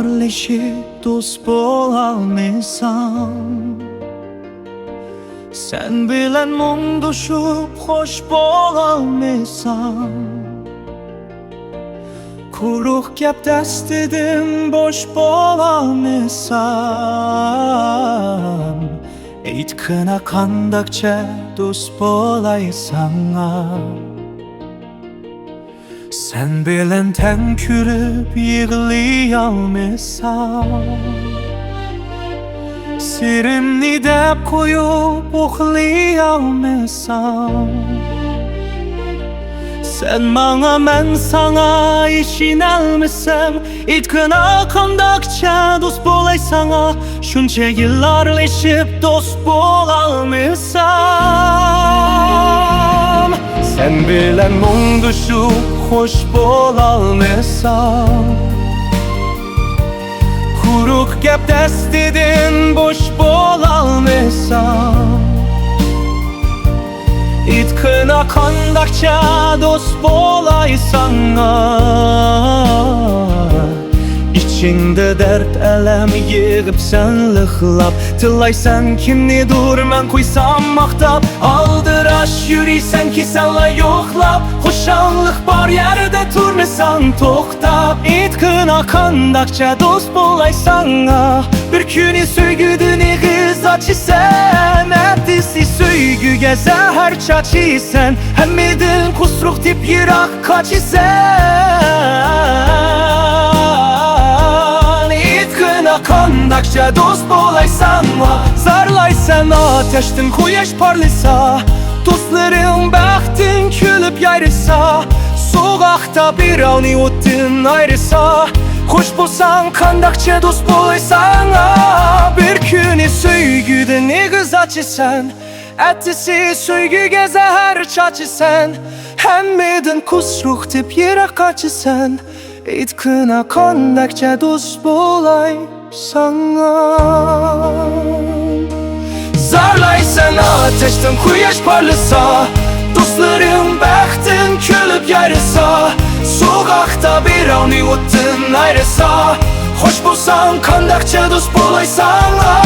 Yıllarleşip dost bolalmısan, sen bilen mumduşup hoş bolalmısan. Kuruq gep dəstidim boş bolalmısan. Eytkina kandakça dost bolay sana. Sen bilen tənkürüp yığlayalmısan. Sirimni dep koyup oxlayalmısan. Sen bana, mən sana işinəlmisəm. İtkina kandakça dost bolay sana. Şunca yıllarleşip dost bolalmısan. Sen bilen mumduşup hoş bolalmısan. Kuruq gep dəstidin boş bolalmısan. İtkina kandakça dost bolay sana. İçinde dert elem yığıp sen lıxlap. Tılaysan kimni dur mən koysam maktap. Aldıraş yürüysen ki senla yoxlap. Hoşanlıq bar yerde turmisan toxtap. İtkina kandakça dost bolay sana. Bir günü söygüdüni kız açısen. Ertesi söygüge zəhər çaçısan. Həmmidin kusruq tip yıraq kaçısan. İtkina kandakça dost bolay sana. Zarlaysan ateştin kuyaş parlısa. Dostların bəxtin külüp yayrısa. Soğaqda bir avni otdin ayrısa. Hoş bolsan kandakça dost bolay sana. Bir günü söygüde ne kız açısan. Ertesi söygüge zəhər çaçısan. Həmmidin kusruq tip yere kaçısan. İtkina kandakça dost bolay sana. Zarlaysan ateşten kuyaş parlısa. Dostların bəxtin külüp yayrısa. Soğaqda bir avni otdin ayrısa. Hoş bolsan kandakça dost bolay sana.